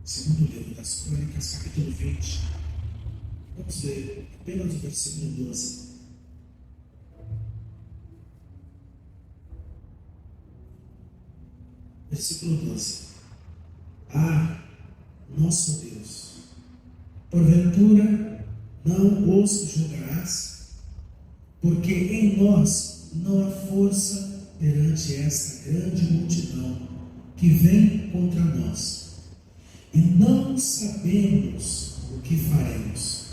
Segundo livro das Crônicas, capítulo 20. Vamos ler apenas o versículo 12. Versículo 12. Ah, nosso Deus, porventura não os julgarás, porque em nós não há força perante esta grande multidão que vem contra nós, e não sabemos o que faremos,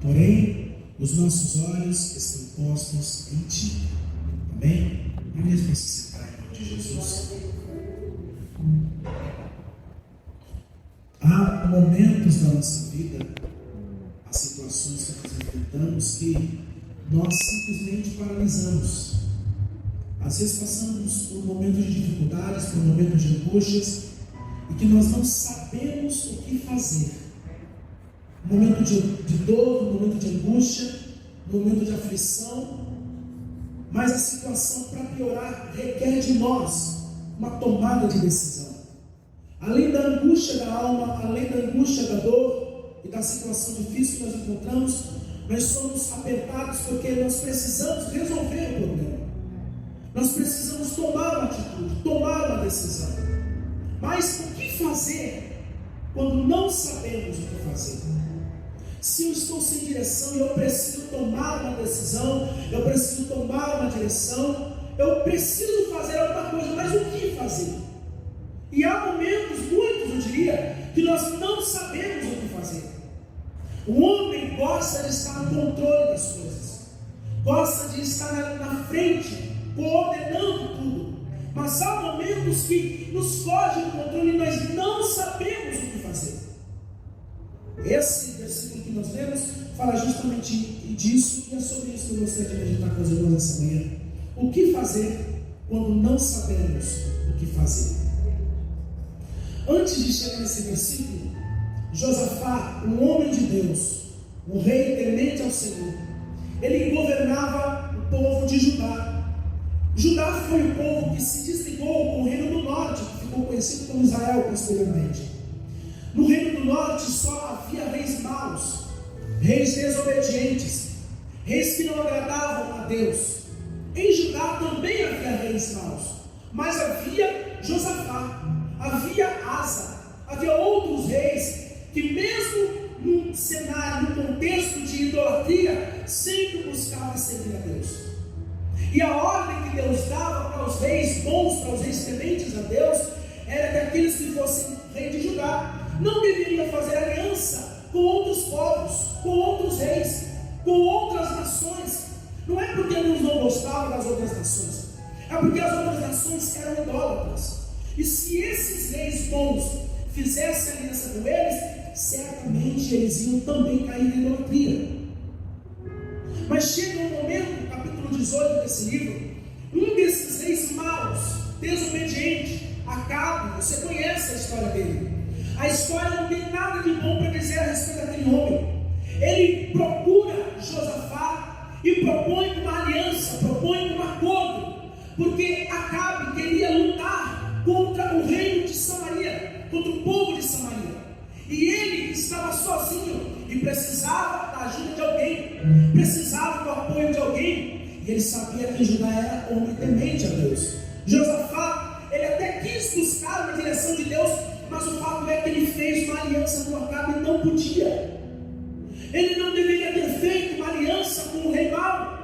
porém os nossos olhos estão postos em Ti. Amém? E mesmo se sentar em nome de Jesus. Há momentos da nossa vida, há situações que nós enfrentamos que nós simplesmente paralisamos. Às vezes passamos por momentos de dificuldades, por momentos de angústias, e que nós não sabemos o que fazer. Um momento de dor, um momento de angústia, um momento de aflição, mas a situação, para piorar, requer de nós uma tomada de decisão. Além da angústia da alma, além da angústia da dor e da situação difícil que nós encontramos, nós somos apertados porque nós precisamos resolver o problema. Nós precisamos tomar uma atitude, tomar uma decisão. Mas o que fazer quando não sabemos o que fazer? Se eu estou sem direção e eu preciso tomar uma decisão, eu preciso tomar uma direção, eu preciso fazer alguma coisa, mas o que fazer? E há momentos, muitos eu diria, que nós não sabemos o que fazer. O homem gosta de estar no controle das coisas, gosta de estar na frente, coordenando tudo. Mas há momentos que nos foge do controle e nós não sabemos o que fazer. Esse versículo que nós lemos fala justamente disso, e é sobre isso que eu gostaria de meditar com os irmãos essa manhã. O que fazer quando não sabemos o que fazer? Antes de chegar nesse versículo, Josafá, um homem de Deus, um rei temente ao Senhor, ele governava o povo de Judá. Judá foi o povo que se desligou com o reino do norte, que ficou conhecido como Israel posteriormente. No reino do norte só havia reis maus, reis desobedientes, reis que não agradavam a Deus. Em Judá também havia reis maus, mas havia Josafá, havia Asa, havia outros reis que mesmo num cenário, num contexto de idolatria, sempre buscavam servir a Deus. E a ordem que Deus dava para os reis bons, para os reis tementes a Deus, era que aqueles que fossem rei de Judá não deveriam fazer aliança com outros povos, com outros reis, com outras nações. Não é porque eles não gostavam das outras nações, é porque as outras nações eram idólatras. E se esses reis bons fizessem aliança com eles, certamente eles iam também cair na idolatria. Mas chega um momento, capítulo 18 desse livro, um desses reis maus, desobediente, Acabe, você conhece a história dele. A história não tem nada de bom para dizer a respeito daquele homem. Ele procura Josafá e propõe uma aliança, propõe um acordo, porque Acabe queria lutar contra o reino de Samaria, contra o povo de Samaria. E ele estava sozinho e precisava da ajuda de alguém, precisava do apoio de alguém. E ele sabia que Judá era homem temente a Deus. Josafá, ele até quis buscar uma direção de Deus, mas o fato é que ele fez uma aliança com Acabe e não podia. Ele não deveria ter feito uma aliança com o rei mau.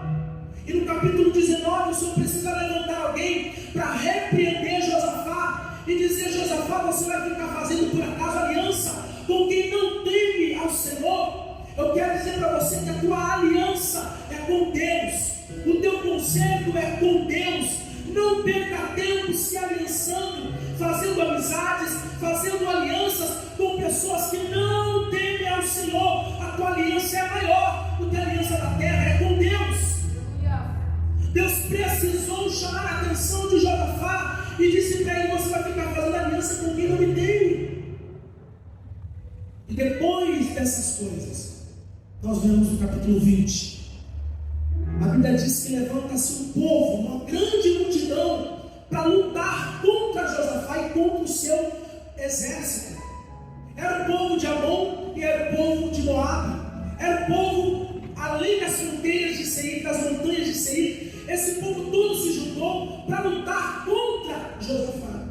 E no capítulo 19, o Senhor precisa levantar alguém para repreender Josafá e dizer: Josafá, você vai ficar fazendo por acaso aliança com quem não teme ao Senhor? Eu quero dizer para você que a tua aliança é com Deus, o teu conselho é com Deus. Não perca tempo se aliançando, fazendo amizades, fazendo alianças com pessoas que não temem ao Senhor. A tua aliança é maior, porque a aliança da terra é com Deus. Deus precisou chamar a atenção de Josafá e disse para ele: você vai ficar fazendo aliança com quem não me teme. E depois dessas coisas, nós vemos no capítulo 20, a Bíblia diz que levanta-se um povo, uma grande multidão, para lutar contra Josafá e contra o seu exército. Era que era o povo de Moabe, era o povo além das fronteiras de Seir, das montanhas de Seir. Esse povo todo se juntou para lutar contra Josafá.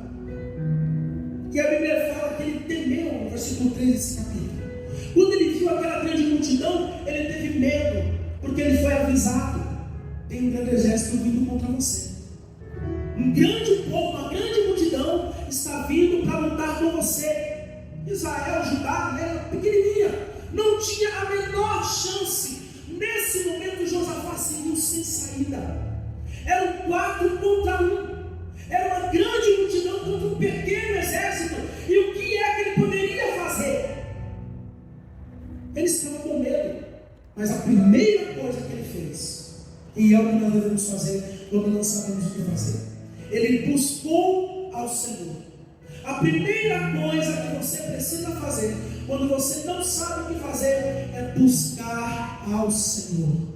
E a Bíblia fala que ele temeu, no versículo 3 desse capítulo. Quando ele viu aquela grande multidão, ele teve medo, porque ele foi avisado: tem um grande exército vindo contra você. Um grande povo, uma grande multidão está vindo para lutar com você. Israel, Judá, era pequenininha, não tinha a menor chance. Nesse momento, Josafá se viu sem saída. Eram 4 contra 1. Era uma grande multidão contra um pequeno exército. E o que é que ele poderia fazer? Ele estava com medo. Mas a primeira coisa que ele fez, e é o que nós devemos fazer quando não sabemos o que fazer, ele buscou ao Senhor. A primeira coisa que você precisa fazer quando você não sabe o que fazer é buscar ao Senhor.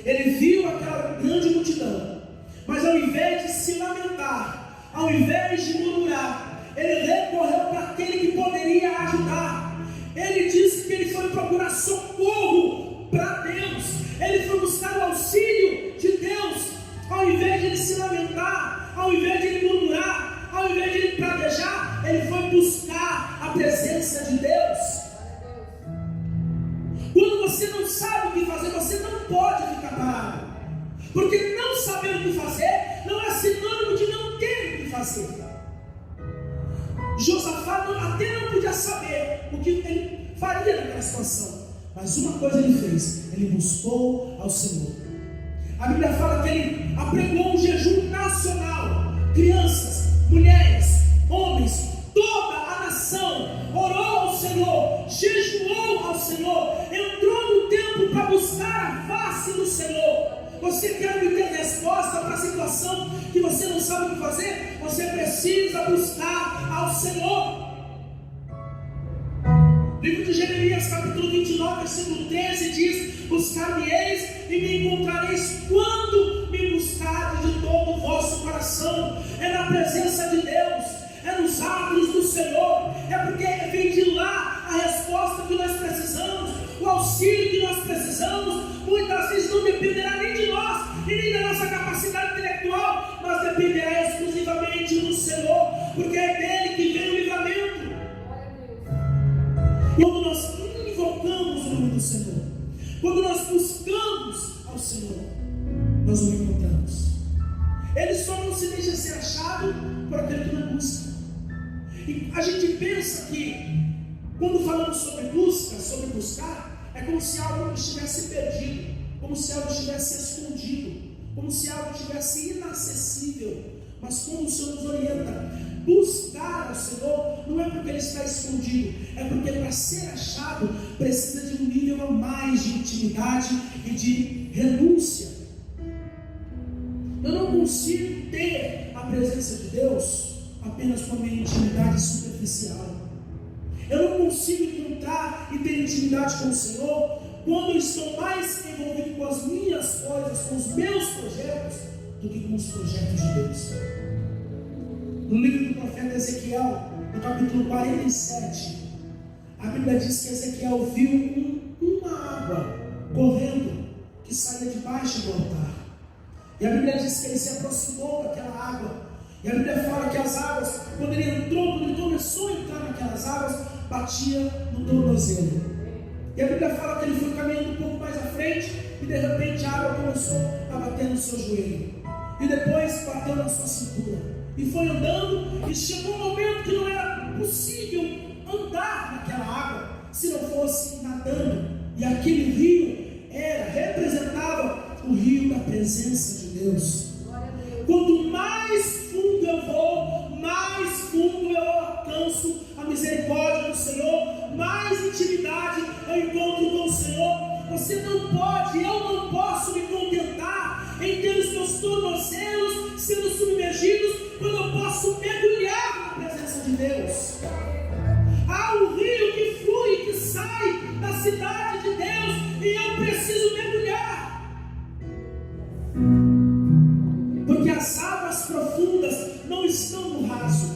Ele viu aquela grande multidão, mas ao invés de se lamentar, ao invés de murmurar, ele recorreu para aquele que poderia ajudar. Ele disse que ele foi procurar socorro para Deus. Ele foi buscar o auxílio de Deus. Ao invés de ele se lamentar, ao invés de ele murmurar, ao invés de ele praguejar, ele foi buscar a presença de Deus. Quando você não sabe o que fazer, você não pode ficar parado, porque não saber o que fazer não é sinônimo de não ter o que fazer. Josafá até não podia saber o que ele faria naquela situação, mas uma coisa ele fez: ele buscou ao Senhor. A Bíblia fala que ele apregou um jejum nacional. Crianças, mulheres, homens, toda a nação orou ao Senhor, jejuou ao Senhor, entrou no templo para buscar a face do Senhor. Você quer obter resposta para a situação que você não sabe o que fazer? Você precisa buscar ao Senhor. Livro de Jeremias, capítulo 29, versículo 13 diz: buscar-me-eis e me encontrareis quando me buscardes de todo o vosso coração. É na presença de Deus, é nos atos do Senhor, é porque vem de lá a resposta que nós precisamos, o auxílio que nós precisamos. Muitas vezes não dependerá nem de nós e nem da nossa capacidade intelectual, mas dependerá exclusivamente do Senhor, porque é dele que vem o livramento. Quando nós invocamos o nome do Senhor, quando nós buscamos ao Senhor, nós o encontramos. Ele só não se deixa ser achado por aquele que não busca. E a gente pensa que quando falamos sobre busca, sobre buscar, é como se algo estivesse perdido, como se algo estivesse escondido, como se algo estivesse inacessível. Mas como o Senhor nos orienta, buscar ao Senhor não é porque ele está escondido, é porque para ser achado precisa de um nível a mais de intimidade e de renúncia. Eu não consigo ter a presença de Deus apenas com a minha intimidade superficial. Eu não consigo encontrar e ter intimidade com o Senhor quando eu estou mais envolvido com as minhas coisas, com os meus projetos, do que com os projetos de Deus. No livro do profeta Ezequiel, no capítulo 47, a Bíblia diz que Ezequiel viu uma água correndo que saía debaixo do altar. E a Bíblia diz que ele se aproximou daquela água. E a Bíblia fala que as águas, quando ele entrou, quando ele começou a entrar naquelas águas, batia no tornozelo. E a Bíblia fala que ele foi caminhando um pouco mais à frente e de repente a água começou a bater no seu joelho. E depois bateu na sua cintura. E foi andando e chegou um momento que não era possível andar naquela água se não fosse nadando. E aquele rio representava o rio da presença de Deus. Quanto mais fundo eu vou, mais fundo eu alcanço a misericórdia do Senhor, mais intimidade eu encontro com o Senhor. Você não pode, eu não posso me contentar em ter os meus tornozelos sendo submergidos, quando eu posso mergulhar na presença de Deus. Há um rio que flui, que sai da cidade de Deus, e eu preciso mergulhar, porque as águas profundas não estão no raso,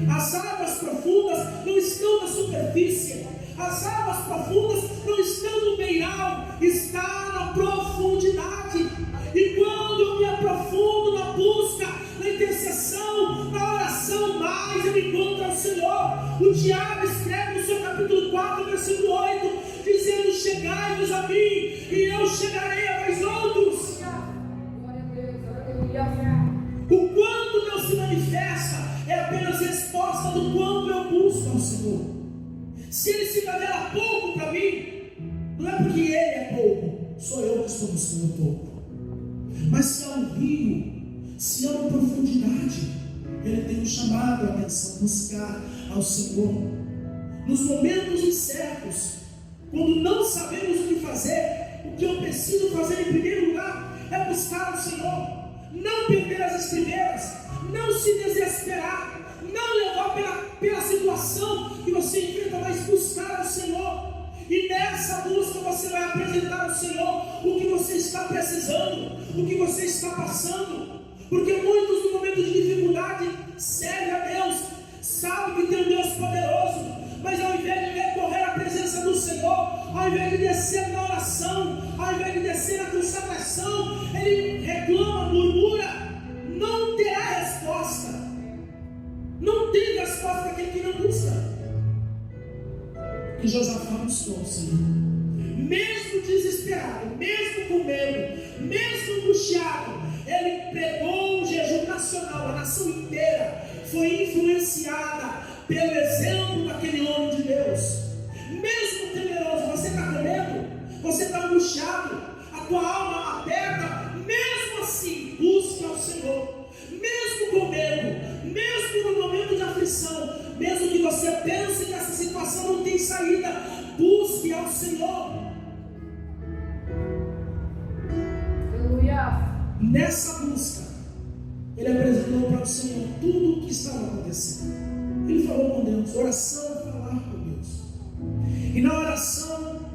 as águas profundas não estão na superfície. As águas profundas não estão no beiral, está na profundidade. E quando eu me aprofundo na busca, na intercessão, na oração, mais eu encontro ao Senhor. O Tiago escreve no seu capítulo 4, versículo 8, dizendo: chegai-vos a mim, e eu chegarei a vós outros. O quanto Deus se manifesta é apenas resposta do quanto eu busco ao Senhor. Se Ele se revela pouco para mim, não é porque Ele é pouco, sou eu que estou buscando pouco. Mas se há um rio, se há uma profundidade, Ele tem me chamado a atenção, buscar ao Senhor. Nos momentos incertos, quando não sabemos o que fazer, o que eu preciso fazer em primeiro lugar é buscar o Senhor. Não perder as estribeiras, não se desesperar, não levar pela situação que você enfrenta, mas buscar o Senhor. E nessa busca você vai apresentar ao Senhor o que você está precisando, o que você está passando. Porque muitos no momento de dificuldade servem a Deus, sabem que tem um Deus poderoso, mas ao invés de recorrer à presença do Senhor, ao invés de descer na oração, ao invés de descer na consagração, ele reclama, murmura, não terá resposta. Não tem resposta para aquele que não busca. E Josafá buscou o Senhor, mesmo desesperado, mesmo com medo, mesmo angustiado. Ele pregou um jejum nacional, a nação inteira foi influenciada pelo exemplo daquele homem de Deus. Mesmo temeroso, você está com medo, você está angustiado, a tua alma aperta, mesmo assim, busque ao Senhor. Mesmo com medo, mesmo no momento de aflição, mesmo que você pense que essa situação não tem saída, busque ao Senhor. Aleluia. Nessa busca, ele apresentou para o Senhor tudo o que estava acontecendo. Ele falou com Deus, oração é falar com Deus. E na oração,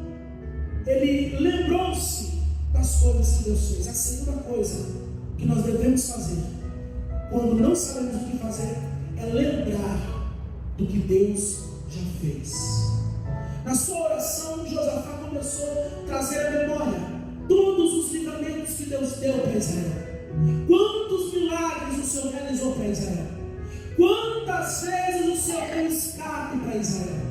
ele lembrou-se das coisas que Deus fez. A segunda coisa que nós devemos fazer, quando não sabemos o que fazer, é lembrar do que Deus já fez. Na sua oração, Josafá começou a trazer à memória todos os livramentos que Deus deu para Israel. Quantos milagres o Senhor realizou para Israel? Quantas vezes o Senhor deu escape para Israel?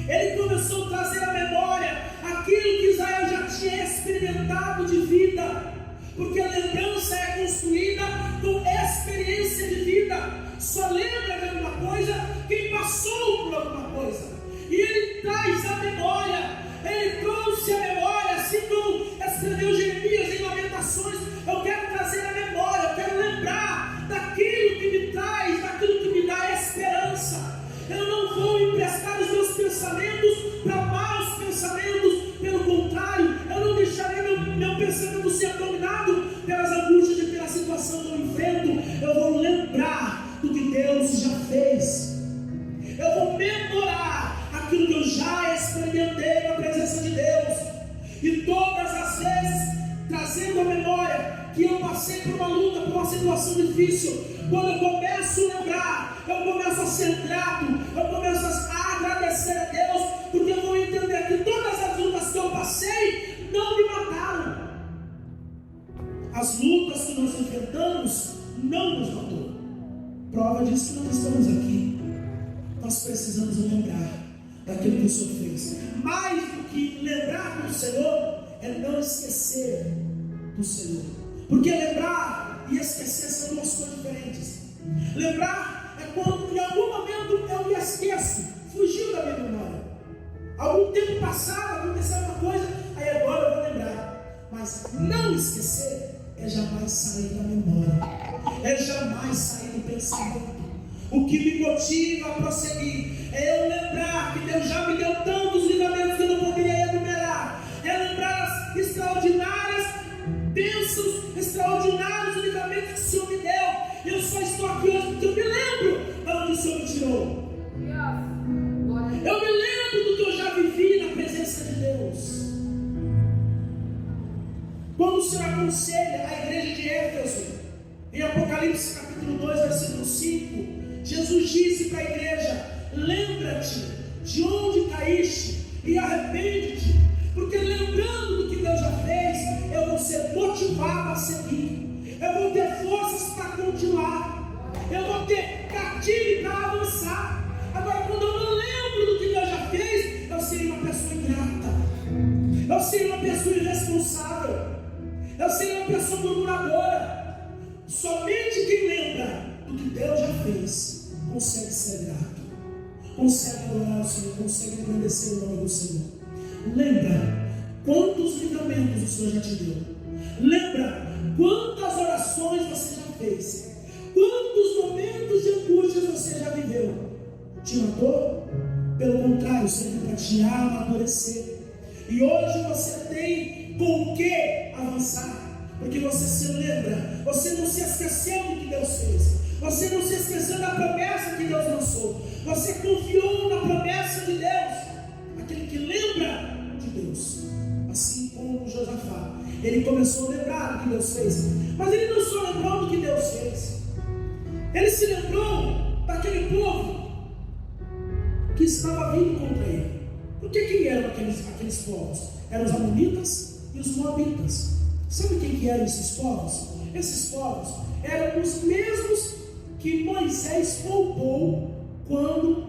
Ele começou a trazer à memória aquilo que Israel já tinha experimentado de vida, porque a lembrança é construída com experiência de vida. Só lembra de alguma coisa quem passou por alguma coisa. E ele traz a memória, ele trouxe a memória, assim como escreveu Jeremias em Lamentações. Eu quero trazer a memória, eu quero lembrar daquilo que me traz, daquilo que me dá esperança. Eu não vou emprestar os meus pensamentos para maus pensamentos, pelo contrário, eu não deixarei meu pensamento ser dominado pelas angústias e pela situação que eu enfrento. Eu vou lembrar do que Deus já fez. Eu vou memorar aquilo que eu já experimentei na presença de Deus. E todas as vezes, trazendo a memória que eu passei por uma luta, por uma situação difícil, quando eu começo a lembrar, eu começo a ser grato, eu começo a agradecer a Deus, porque eu vou entender que todas as lutas que eu passei não me mataram. As lutas que nós enfrentamos não nos matou. Prova disso que nós estamos aqui. Nós precisamos lembrar daquilo que o Senhor fez. Mais do que lembrar do Senhor, é não esquecer do Senhor. Porque lembrar e esquecer são duas coisas diferentes. Lembrar é quando em algum momento eu me esqueço, fugiu da minha memória. Algum tempo passado aconteceu uma coisa, aí agora eu vou lembrar. Mas não esquecer é jamais sair da memória, é jamais sair do pensamento. O que me motiva a prosseguir é eu lembrar que Deus já me deu tantos livramentos que eu não poderia enumerar. É lembrar as extraordinárias bênçãos, extraordinários livramentos que o Senhor me deu. Eu só estou aqui hoje porque eu me lembro de onde o Senhor me tirou. Eu me lembro do que eu já vivi na presença de Deus. Quando o Senhor aconselha a igreja de Éfeso, em Apocalipse capítulo 2, versículo 5, Jesus disse para a igreja: lembra-te de onde caíste ingrata. Eu serei uma pessoa irresponsável. Eu serei uma pessoa murmuradora. Somente quem lembra do que Deus já fez consegue ser grato, consegue adorar o Senhor, consegue agradecer o nome do Senhor. Lembra quantos livramentos o Senhor já te deu. Lembra quantas orações você já fez. Quantos momentos de angústia você já viveu. Te matou? Pelo contrário, serviu para te amadurecer. E hoje você tem com o que avançar. Porque você se lembra. Você não se esqueceu do que Deus fez. Você não se esqueceu da promessa que Deus lançou. Você confiou na promessa de Deus. Aquele que lembra de Deus. Assim como Josafá. Ele começou a lembrar do que Deus fez. Mas ele não só lembrou do que Deus fez. Ele se lembrou daquele povo que estava vindo contra ele. Porque quem eram aqueles povos? Eram os amonitas e os moabitas. Sabe quem que eram esses povos? Esses povos eram os mesmos que Moisés poupou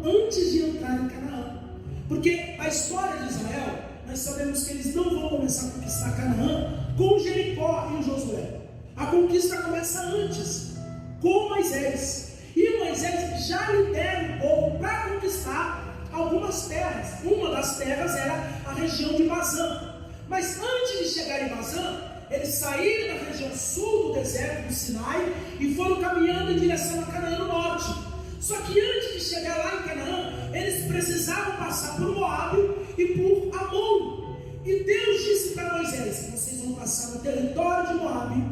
antes de entrar em Canaã. Porque a história de Israel, nós sabemos que eles não vão começar a conquistar Canaã com Jericó e Josué. A conquista começa antes, com Moisés. E Moisés já lidera o povo para conquistar algumas terras. Uma das terras era a região de Bazã. Mas antes de chegar em Bazã, eles saíram da região sul do deserto do Sinai e foram caminhando em direção a Canaã no norte. Só que antes de chegar lá em Canaã, eles precisavam passar por Moabe e por Amon. E Deus disse para Moisés: vocês vão passar no território de Moabe,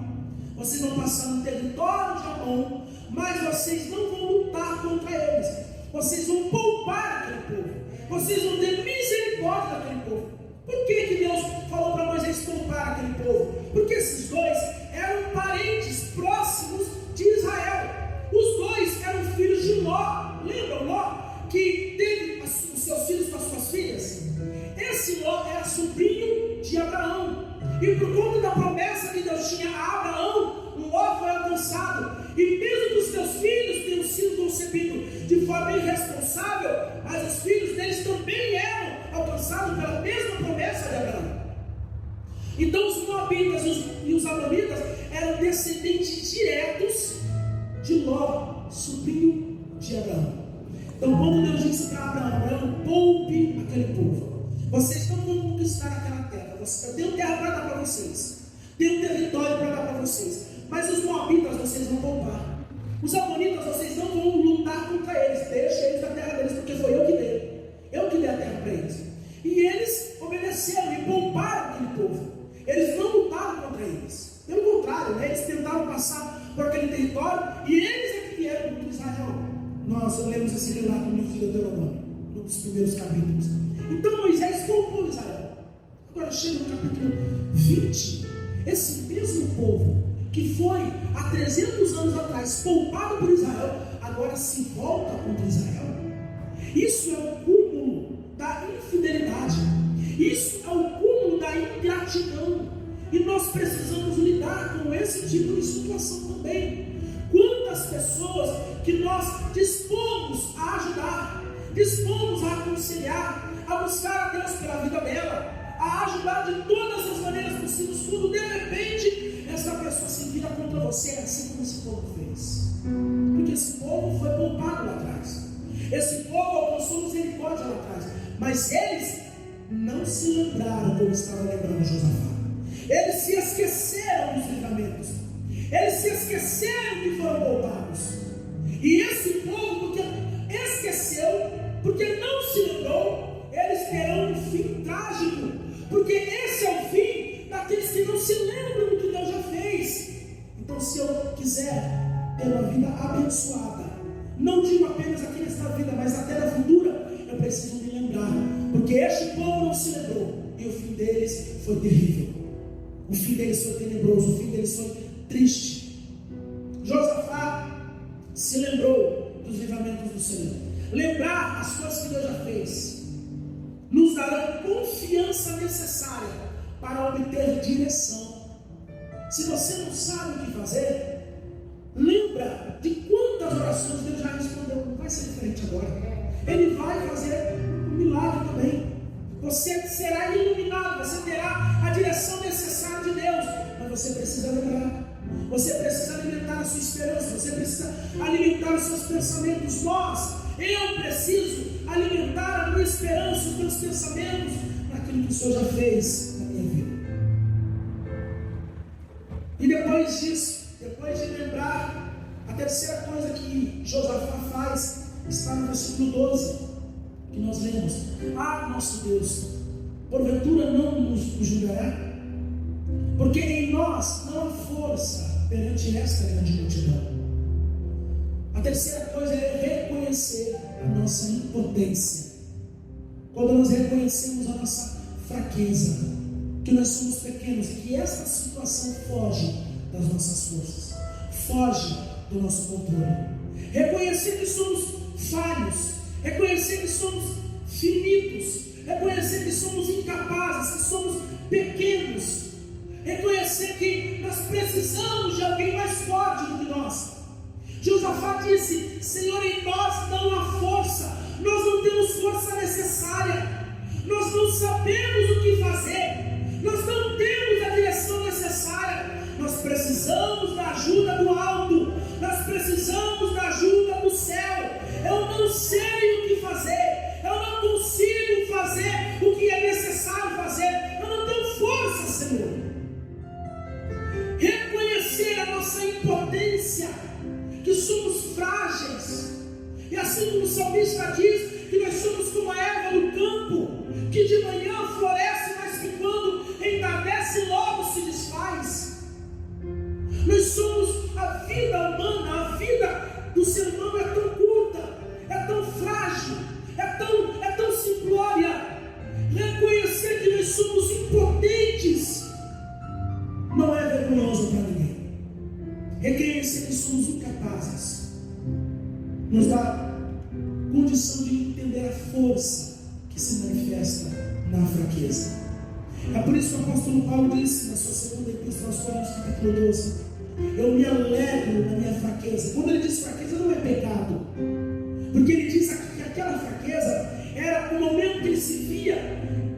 vocês vão passar no território de Amon, mas vocês não vão lutar contra eles. Vocês vão poupar aquele povo. Vocês vão ter misericórdia daquele povo. Por que Deus falou para Moisés poupar aquele povo? Porque esses dois eram parentes próximos de Israel. Os dois eram filhos de Ló. Lembra Ló? Que teve os seus filhos com as suas filhas? Esse Ló era sobrinho de Abraão. E por conta da promessa que Deus tinha a Abraão, Ló foi alcançado. E mesmo que os teus filhos tenham sido concebidos de forma irresponsável, mas os filhos deles também eram alcançados pela mesma promessa de Abraão. Então os moabitas e os amonitas eram descendentes diretos de Ló, sobrinho de Abraão. Então quando Deus disse para Abraão: poupe aquele povo, vocês não vão conquistar aquela terra, eu tenho terra para dar para vocês, tenho território para dar para vocês, mas os moabitas vocês vão poupar, os amonitas vocês não vão lutar contra eles, deixa eles na terra deles, porque foi eu que dei a terra para eles. E eles obedeceram e pouparam aquele povo. Eles não lutaram contra eles, pelo contrário, né? Eles tentaram passar por aquele território e eles é que vieram contra Israel. Nós lemos esse relato no livro de Deuteronômio, nos primeiros capítulos. Então Moisés poupou Israel. Agora chega no capítulo 20, esse mesmo povo que foi há 300 anos atrás poupado por Israel, agora se volta contra Israel. Isso é o cúmulo da infidelidade. Isso é o cúmulo da ingratidão. E nós precisamos lidar com esse tipo de situação também. Quantas pessoas que nós dispomos a ajudar, dispomos a aconselhar, a buscar a Deus pela vida dela, a ajudar de todas as maneiras possíveis, tudo, de repente, essa pessoa se vira contra você, assim como esse povo fez. Porque esse povo foi poupado lá atrás. Esse povo alcançou misericórdia lá atrás. Mas eles não se lembraram como estava lembrando Josafá. Eles se esqueceram dos livramentos. Eles se esqueceram que foram poupados. E esse povo, porque esqueceu, porque não se lembrou, eles terão um fim trágico. Porque esse é o fim daqueles que não se lembram do que Deus já fez. Então, se eu quiser ter uma vida abençoada, não digo apenas aqui nesta vida, mas até na futura, eu preciso me lembrar. Porque este povo não se lembrou, e o fim deles foi terrível. O fim deles foi tenebroso, o fim deles foi triste. Josafá se lembrou dos livramentos do Senhor. Lembrar as coisas que Deus já fez nos dará confiança necessária para obter direção. Se você não sabe o que fazer, lembra de quantas orações Deus já respondeu. Não vai ser diferente agora. Ele vai fazer um milagre também. você será iluminado, você terá a direção necessária de Deus. Mas você precisa lembrar, você precisa alimentar a sua esperança, você precisa alimentar os seus pensamentos. Eu preciso alimentar a minha esperança, os meus pensamentos naquilo que o Senhor já fez na minha vida. E depois disso, depois de lembrar, a terceira coisa que Josafá faz está no versículo 12, que nós lemos: nosso Deus, porventura não nos julgará? Porque em nós não há força perante esta grande multidão. A terceira coisa é reconhecer a nossa impotência. Quando nós reconhecemos a nossa fraqueza, que nós somos pequenos e que essa situação foge das nossas forças, foge do nosso controle. Reconhecer que somos falhos, reconhecer que somos finitos, reconhecer que somos incapazes, que somos pequenos, reconhecer que nós precisamos de alguém mais forte do que nós. Josafá disse: Senhor, em nós não há força, nós não temos força necessária, nós não sabemos o que fazer, nós não temos a direção necessária, nós precisamos da ajuda do alto, nós precisamos da ajuda do céu. Eu não sei o que fazer, eu não consigo fazer o que é necessário fazer, eu não tenho força, Senhor. Reconhecer a nossa impotência, que somos frágeis, e assim como o salmista diz, que nós somos como a erva do campo, que de manhã floresce, mas que quando entardece logo se desfaz. Nós somos a vida humana, a vida do ser humano é tão curta, é tão frágil, é tão simplória. Reconhecer que nós somos impotentes não é vergonhoso para ninguém. Reconhecer que somos incapazes nos dá condição de entender a força que se manifesta na fraqueza. É por isso que o apóstolo Paulo disse na sua segunda epístola aos Coríntios, capítulo 12: eu me alegro na minha fraqueza. Quando ele diz fraqueza, não é pecado, porque ele diz aqui que aquela fraqueza era o momento que ele se via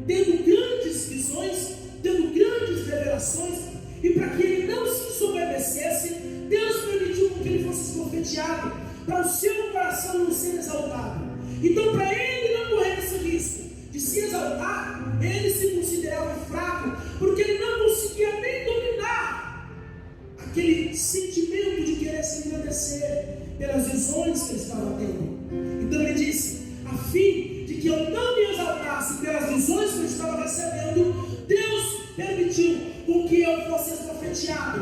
tendo grandes visões, tendo grandes revelações, e para que ele não se ensoberbecesse, Deus permitiu que ele fosse esbofeteado, para o seu coração não ser exaltado. Então, para ele não correr esse risco de se exaltar, ele se considerava fraco, porque ele não conseguia nem dominar aquele sentimento de querer se engrandecer pelas visões que ele estava tendo. Então ele disse: a fim de que eu não me exaltasse pelas visões que eu estava recebendo, Deus permitiu com que eu fosse esbofeteado,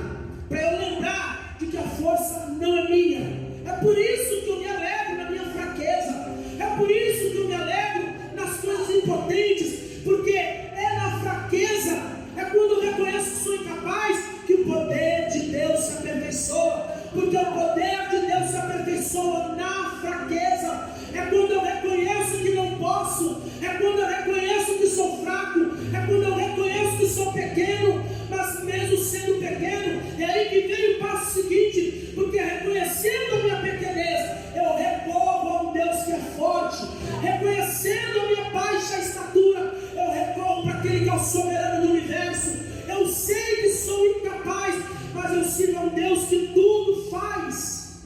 para eu lembrar de que a força não é minha. É por isso que eu me alegro na minha fraqueza, é por isso que eu me alegro nas coisas impotentes, porque é na fraqueza, é quando eu reconheço que sou incapaz, que o poder de Deus se aperfeiçoa, porque o poder de Deus se aperfeiçoa na fraqueza. É quando eu reconheço que não posso, é quando eu reconheço que sou fraco, é quando eu reconheço que sou pequeno, mas mesmo sendo pequeno, é aí que vem o passo seguinte, porque reconhecendo a minha pequenez, eu recorro a um Deus que é forte, reconhecendo a minha baixa estatura, eu recorro para aquele que é o soberano do universo. Eu sei que sou incapaz, mas eu sirvo a um Deus que tudo faz.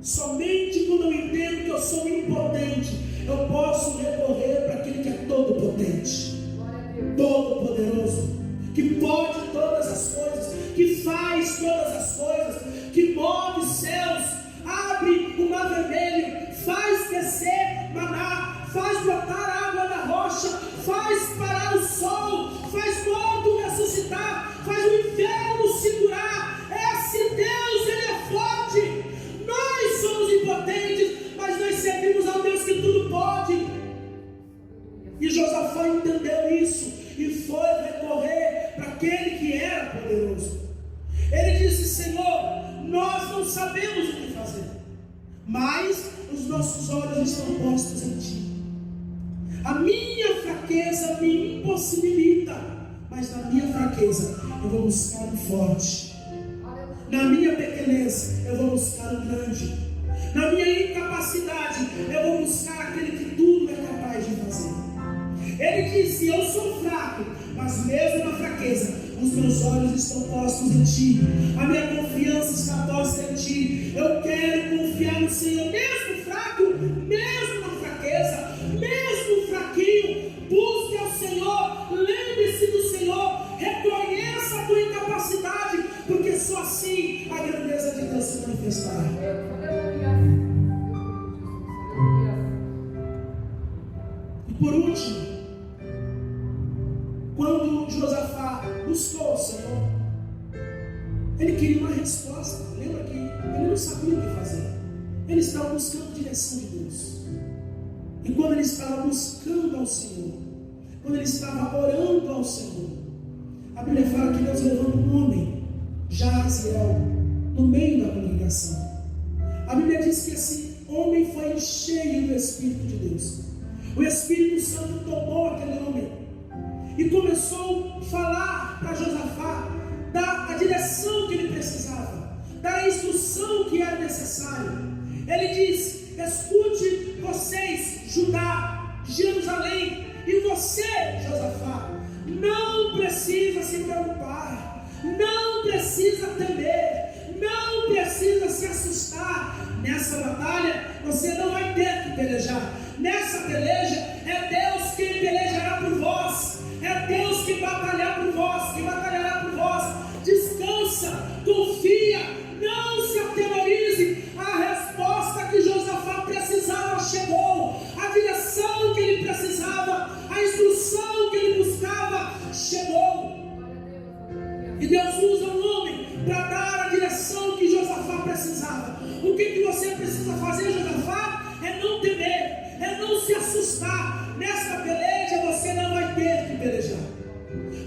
Somente quando eu entendo que eu sou impotente, eu posso recorrer para aquele que é todo potente, todo poderoso, que pode todas as coisas, que faz todas as coisas, que move céus, abre o mar vermelho, faz descer maná, faz brotar água da rocha, faz parar o sol, faz morto ressuscitar, faz o inferno segurar. Esse Deus, ele é forte. Nós somos impotentes, mas nós servimos ao Deus que tudo pode. E Josafá entendeu isso e foi recorrer para aquele que era poderoso. Ele disse: Senhor, nós não sabemos o que fazer, mas os nossos olhos estão postos em Ti. A minha fraqueza me impossibilita, mas na minha fraqueza eu vou buscar o forte. Na minha pequenez eu vou buscar o grande. Na minha incapacidade eu vou buscar aquele que tudo é capaz de fazer. disse: eu sou fraco, mas mesmo na fraqueza, os meus olhos estão postos em Ti, a minha confiança está posta em Ti. Eu quero confiar no Senhor, mesmo fraco, mesmo na fraqueza, mesmo fraquinho. Busque ao Senhor, lembre-se do Senhor, reconheça a tua incapacidade, porque só assim a grandeza de Deus se manifestará. E por último, quando Josafá buscou o Senhor, ele queria uma resposta. Lembra que ele não sabia o que fazer, ele estava buscando a direção de Deus. E quando ele estava buscando ao Senhor, quando ele estava orando ao Senhor, a Bíblia fala que Deus levanta um homem, Jaziel, no meio da congregação. A Bíblia diz que esse homem foi cheio do Espírito de Deus. O Espírito Santo tomou aquele homem e começou a falar para Josafá, dar a direção que ele precisava, dar a instrução que era necessária. Ele diz: escute vocês, Judá, Jerusalém, e você, Josafá, não precisa se preocupar, não precisa temer, não precisa se assustar. Nessa batalha você não vai ter que pelejar. Nessa peleja é Deus quem pelejará por vós, é Deus que batalhará por vós, que batalhará por vós. Descansa, confia, não se atemorize. A resposta que Josafá precisava chegou, a direção que ele precisava, a instrução que ele buscava chegou. E Deus usa um homem para dar a direção que Josafá precisava. O que você precisa fazer, Josafá? É não temer, é não se assustar. Nesta peleja você não vai ter que pelejar,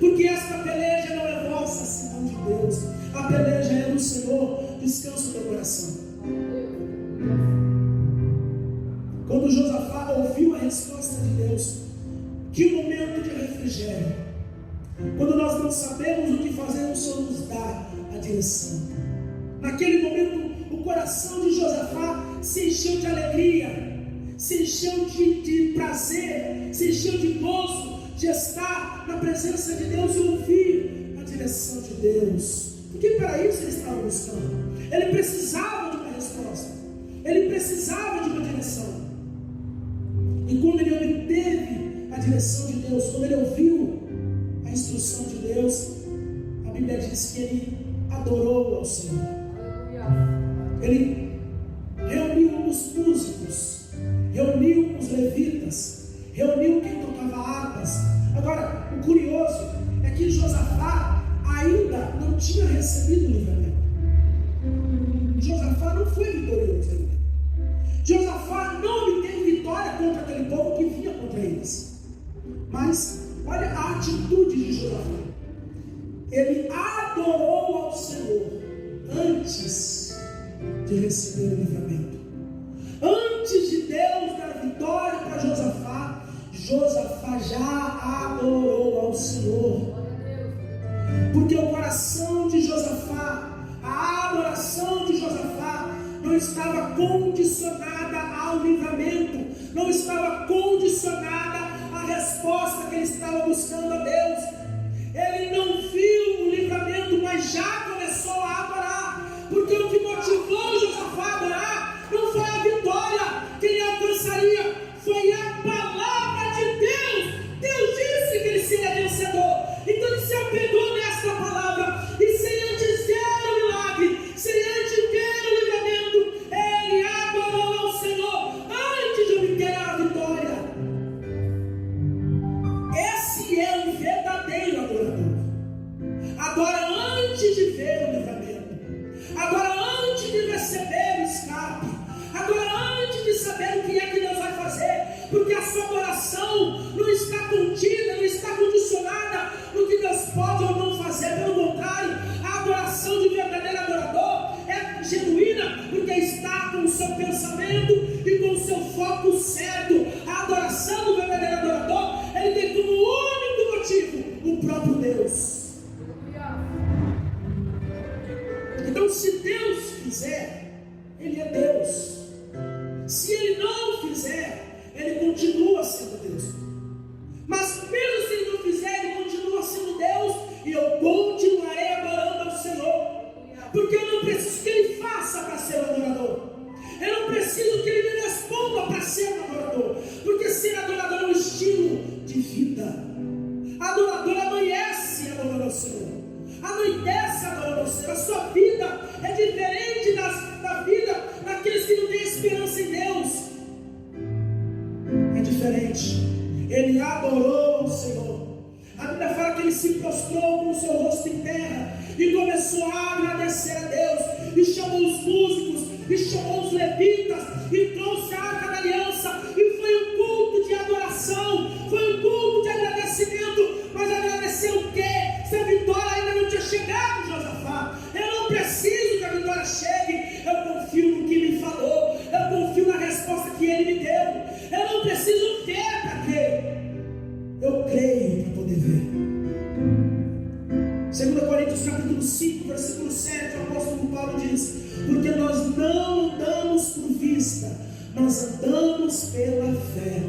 porque esta peleja não é vossa, senão de Deus. A peleja é do Senhor. Descansa o teu coração. Quando Josafá ouviu a resposta de Deus, que momento de refrigério. Quando nós não sabemos o que fazer, o Senhor nos dá a direção. Naquele momento, o coração de Josafá se encheu de alegria, se encheu de prazer, se encheu de gozo, de estar na presença de Deus e ouvir a direção de Deus. Porque para isso ele estava buscando. Ele precisava de uma resposta, ele precisava de uma direção. E quando ele obteve a direção de Deus, quando ele ouviu a instrução de Deus, a Bíblia diz que ele adorou ao Senhor. Ele reuniu os músicos, reuniu os levitas, reuniu quem tocava harpas. Agora, o curioso é que Josafá ainda não tinha recebido o livramento. Josafá não foi vitorioso ainda. Josafá não obteve vitória contra aquele povo que vinha contra eles. Mas olha a atitude de Josafá. Ele adorou ao Senhor antes de receber o livramento. Antes de Deus dar vitória para Josafá, Josafá já adorou ao Senhor. Porque o coração de Josafá, a adoração de Josafá, não estava condicionada ao livramento, não estava condicionada à resposta que ele estava buscando a Deus. Ele não viu o livramento, mas já começou a adorar, porque o que motivou Josafá a adorar não foi a vitória que ele alcançaria, foi a palavra de Deus. Deus disse que ele seria vencedor, então ele se apegou nessa palavra, e sem antes ver o milagre, sem antes ver o livramento, ele adorou ao Senhor antes de obter a vitória. Esse é o verdadeiro adorador. Adora antes de ver o livramento, adora antes de receber o escape, adora antes de saber o que é que Deus vai fazer, porque a sua adoração não está contida, não está condicionada no que Deus pode ou não fazer. Pelo contrário, a adoração de verdadeiro adorador é genuína, porque está com o seu pensamento e com o seu foco certo. A adoração do verdadeiro adorador, ele tem como único motivo o próprio Deus. ele adorou ao Senhor. A Bíblia fala que ele se prostrou com o seu rosto em terra e começou a agradecer a Deus, e chamou os músicos, e chamou os levitas, e trouxe a Arca da Aliança, e foi um culto de adoração, foi um culto de agradecimento. Mas agradecer o quê? Se a vitória ainda não tinha chegado, Josafá. Eu não preciso que a vitória chegue, eu confio no que me falou, eu confio na resposta que ele me deu. Eu não preciso ver para quê? Eu creio para poder ver. 2 Coríntios capítulo 5, versículo 7, o apóstolo Paulo diz: porque nós não andamos por vista, nós andamos pela fé.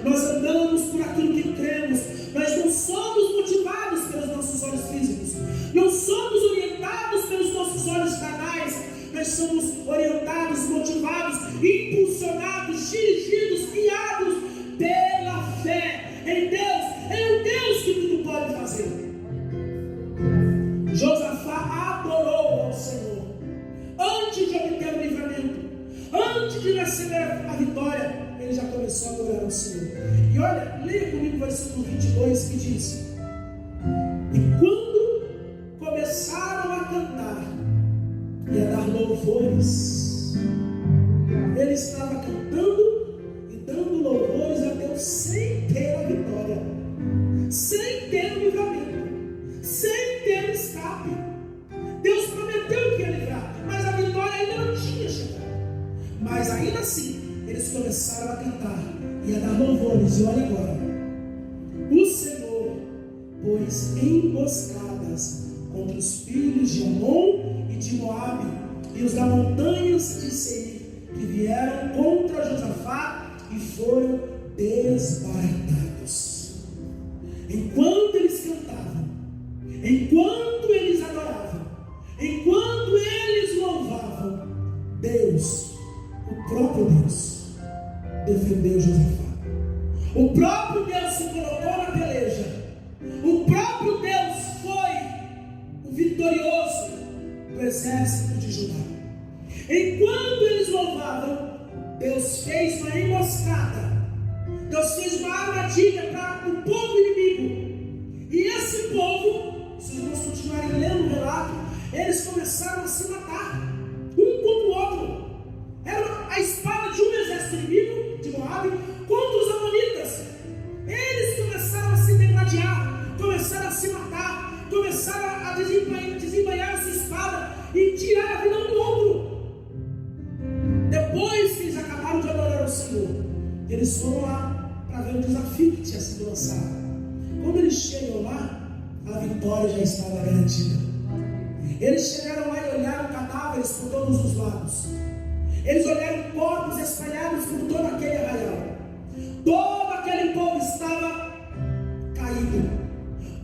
Nós andamos por aquilo que cremos. Nós não somos motivados pelos nossos olhos físicos, não somos orientados pelos nossos olhos carnais. Nós somos orientados, motivados, impulsionados, dirigidos, guiados pela fé em Deus. É o Deus que tudo pode fazer. Josafá adorou ao Senhor antes de obter o livramento, antes de receber a vitória. Ele já começou a adorar ao Senhor. E olha, leia comigo o versículo 22 que diz: e quando começaram a cantar e a dar louvores, ele estava cantando e dando louvores a Deus sem ter a vitória, sem ter o livramento, sem ter o escape. Deus prometeu que ia livrar, mas a vitória ainda não tinha chegado. Mas ainda assim, eles começaram a cantar e a dar louvores. E olha agora: o Senhor pôs emboscadas contra os filhos de Amon e de Moabe e os da montanhas de Seir, que vieram contra Josafá e foram desbaratados. Enquanto eles cantavam, enquanto eles adoravam, enquanto eles louvavam, Deus, o próprio Deus, defendeu Josafá. O próprio Deus se colocou na peleja. O próprio Deus foi o vitorioso do exército de Judá. Enquanto eles louvavam, Deus fez uma emboscada. Deus fez uma armadilha para o povo inimigo. E esse povo, se os irmãos continuarem lendo o relato, eles começaram a se matar um contra o outro. Era a espada de um exército inimigo, de Moabe, contra os amonitas. Eles começaram a se degladiar, começaram a se matar, começaram a desembainhar a sua espada e tirar a vida um do outro. Depois que eles acabaram de adorar o Senhor, eles foram lá para ver o desafio que tinha sido lançado. Quando eles chegam lá, a vitória já estava garantida. Eles chegaram lá e olharam cadáveres por todos os lados. Eles olharam corpos espalhados por todo aquele arraial. Todo aquele povo estava caído.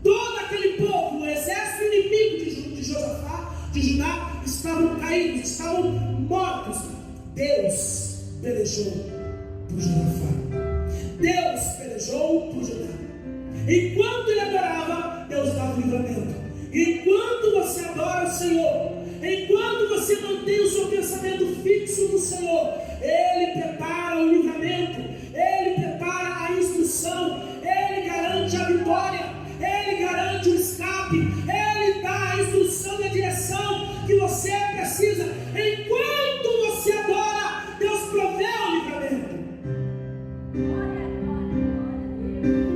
Todo aquele povo, o exército inimigo de Josafá, de Judá, estavam caídos, estavam mortos. Deus pelejou por Josafá. Deus pelejou por Judá. Enquanto ele adorava, Deus dava o livramento. Enquanto você adora o Senhor, enquanto você mantém o seu pensamento fixo no Senhor, Ele prepara o livramento, Ele prepara a instrução, Ele garante a vitória, Ele garante o escape, Ele dá a instrução e a direção que você precisa. Enquanto você adora, Deus provê o livramento.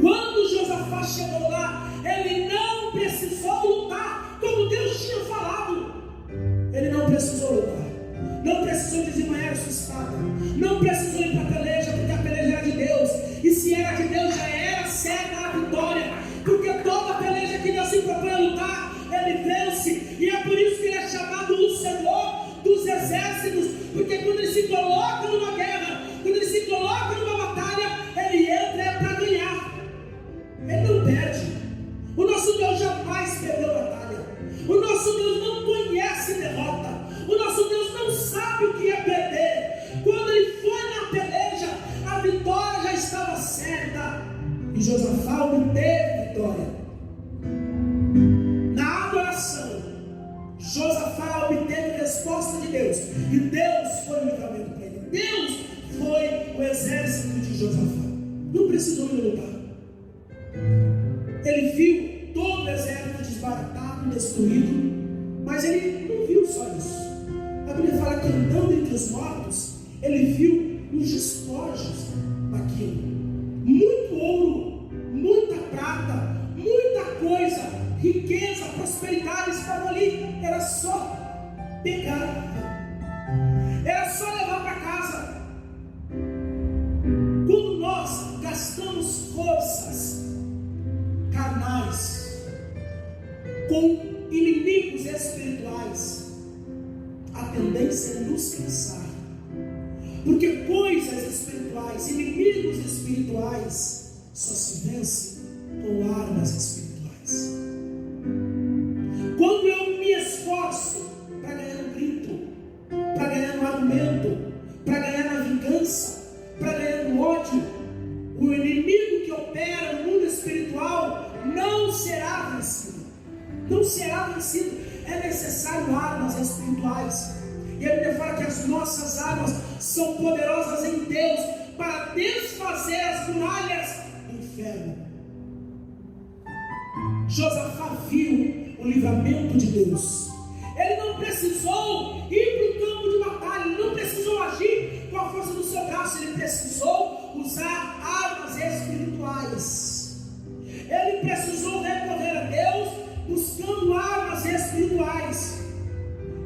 Quando Josafá chegou lá, ele não precisou lutar como Deus tinha falado. Ele não precisou lutar, não precisou desembanhar a sua espada, não precisou ir para a peleja, porque a peleja era de Deus. E se era de Deus, já era certa a vitória, porque toda peleja que Deus se propõe a lutar, Ele vence. E é por isso que Ele é chamado o Senhor dos exércitos, porque quando Ele se coloca numa guerra, quando Ele se coloca numa batalha, Ele entra para ganhar. Ele não perde. O nosso Deus jamais perdeu batalha. O nosso Deus não conhece derrota. O nosso Deus não sabe o que é perder. Quando ele foi na peleja, a vitória já estava certa. E Josafá obteve vitória. Na adoração, Josafá obteve resposta de Deus. E Deus foi o livramento para ele. Deus foi o exército de Josafá. Não precisou ir lutar. desbaratado, destruído. Mas ele não viu só isso. A Bíblia fala que andando entre os mortos, ele viu os despojos daquilo. Muito ouro, muita prata, muita coisa, riqueza, prosperidade estavam ali. Era só pegar, era só levar para casa. Quando nós gastamos forças carnais com inimigos espirituais, a tendência é nos cansar, porque coisas espirituais, inimigos espirituais, só se vence com armas espirituais. Quando eu me esforço para ganhar um grito, para ganhar um argumento, para ganhar a vingança, para ganhar um ódio, o inimigo que opera no mundo espiritual não será vencido. Não será vencido. É necessário armas espirituais. E a Bíblia fala que as nossas armas são poderosas em Deus para desfazer as muralhas do inferno. Josafá viu o livramento de Deus. Ele não precisou ir para o campo de batalha, ele não precisou agir com a força do seu braço, ele precisou usar armas espirituais. Ele precisou recorrer a Deus buscando armas espirituais.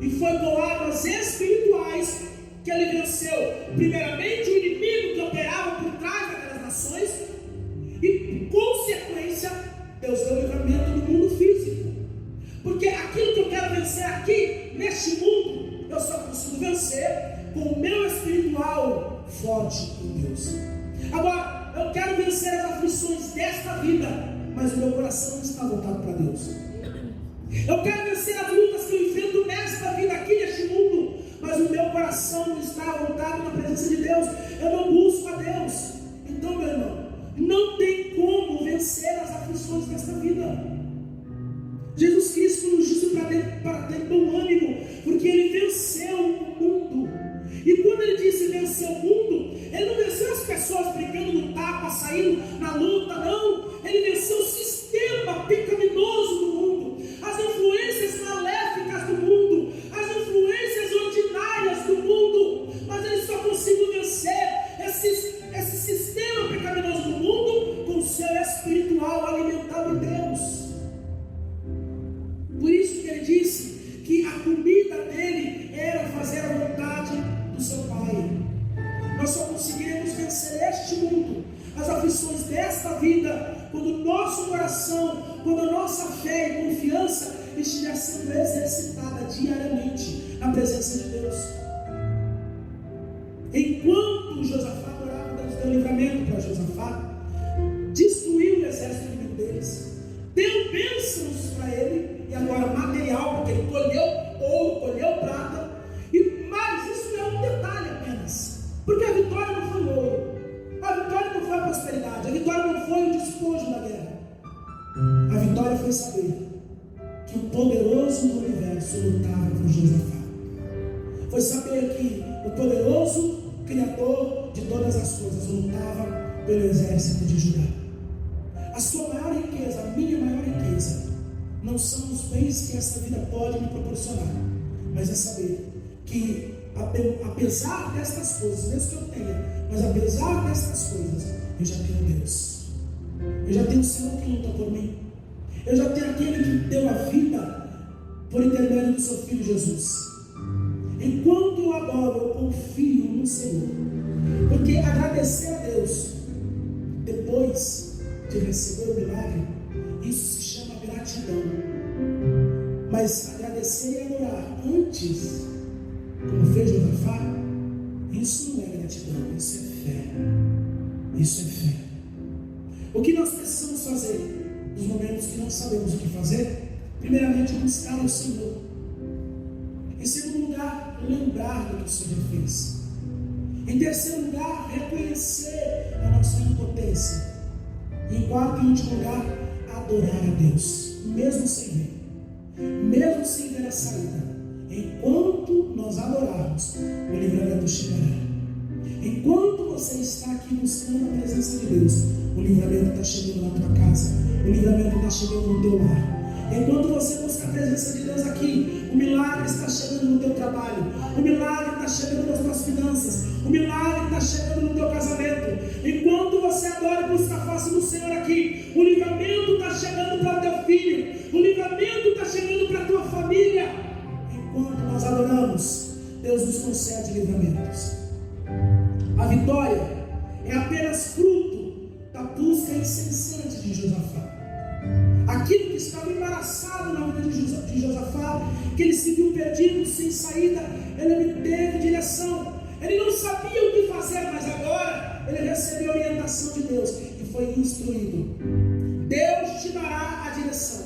E foi com armas espirituais que ele venceu, primeiramente, o inimigo que operava por trás daquelas nações, e, consequência, Deus deu livramento no mundo físico. Porque aquilo que eu quero vencer aqui, neste mundo, eu só consigo vencer com o meu espiritual forte em Deus. Agora, eu quero vencer as aflições desta vida, mas o meu coração não está voltado para Deus. Eu quero vencer as lutas que eu enfrento nesta vida, aqui neste mundo, mas o meu coração não está voltado na presença de Deus. Eu não busco a Deus. Então, meu irmão, não tem como vencer as aflições desta vida. Jesus Cristo nos disse para ter bom ânimo, porque Ele venceu o mundo. E quando Ele disse vencer o mundo, Ele não venceu as pessoas brigando no tapa, saindo na luta, não. Ele venceu o sistema pecaminoso do mundo, as influências maléficas do mundo, as influências ordinárias do mundo. Mas Ele só conseguiu vencer esse sistema pecaminoso do mundo com o seu espiritual alimentado em Deus. Por isso que Ele disse que a comida dele era fazer a vontade do seu Pai. Nós só conseguiremos vencer este mundo, as aflições desta vida, quando o nosso coração, quando a nossa fé e confiança estiver sendo exercitada diariamente na presença de Deus. Enquanto Josafá orava, Deus deu livramento para Josafá, destruiu o exército inimigo deles, deu bênçãos para ele, e agora material, porque ele colheu ouro, colheu prata. Mas isso é um detalhe apenas, porque a vitória não foi o ouro, a vitória não foi a prosperidade, a vitória não foi o despojo da guerra. A vitória foi saber que o poderoso do universo lutava por Josafá. Foi saber que o poderoso Criador de todas as coisas lutava pelo exército de Judá. A sua maior riqueza, a minha maior riqueza, não são os bens que essa vida pode me proporcionar, mas é saber que, apesar destas coisas, mesmo que eu tenha, mas apesar destas coisas, eu já tenho Deus. Eu já tenho o Senhor que luta por mim. Eu já tenho aquele que deu a vida por intermédio do seu Filho Jesus. Enquanto eu adoro, eu confio no Senhor, porque agradecer a Deus depois de receber o milagre, isso se chama gratidão. Mas agradecer e adorar antes, como fez Josafá, isso não é gratidão, isso é fé. Isso é fé. O que nós precisamos fazer nos momentos que não sabemos o que fazer? Primeiramente, buscar o Senhor. Em segundo lugar, lembrar do que o Senhor fez. Em terceiro lugar, reconhecer a nossa impotência. E em quarto e último lugar, adorar a Deus, mesmo sem ver, mesmo sem ver a saída. Enquanto nós adorarmos, o livramento chegará. Enquanto você está aqui buscando a presença de Deus, o livramento está chegando na tua casa, o livramento está chegando no teu lar, Enquanto você busca a presença de Deus aqui, o milagre está chegando no teu trabalho, o milagre está chegando nas tuas finanças, o milagre está chegando no teu casamento. Enquanto você adora e busca a face do Senhor aqui, o livramento está chegando para o teu filho, o livramento está chegando para a tua família. Enquanto nós adoramos, Deus nos concede livramentos. A vitória é apenas fruto da busca incessante de Josafá. Aquilo que estava embaraçado na vida de Josafá, que ele se viu perdido, sem saída, ele teve direção. Ele não sabia o que fazer, mas agora ele recebeu a orientação de Deus e foi instruído. Deus te dará a direção,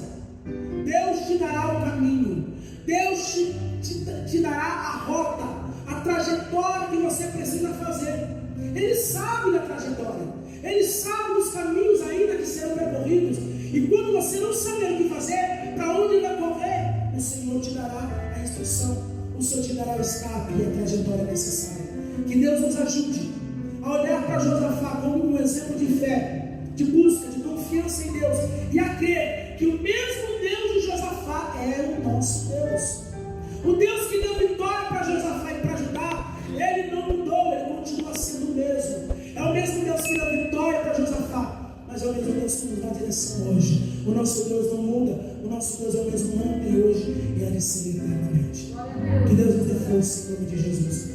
Deus te dará o caminho, Deus te dará a rota, a trajetória que você precisa fazer. Ele sabe da trajetória, Ele sabe dos caminhos ainda que serão percorridos. E quando você não saber o que fazer, para onde vai correr, o Senhor te dará a instrução, o Senhor te dará o escape e a trajetória necessária. Que Deus nos ajude a olhar para Josafá como um exemplo de fé, de busca, de confiança em Deus, e a crer que o mesmo Deus de Josafá é o nosso Deus. O Deus que deu vitória para Josafá e para Judá, Ele não mudou, Ele continua sendo o mesmo. É o mesmo Deus que deu vitória para Josafá, mas é o mesmo Deus que nos dá direção hoje. O nosso Deus não muda, o nosso Deus é o mesmo ontem, hoje e há de ser eternamente. Que Deus nos dê força em nome de Jesus.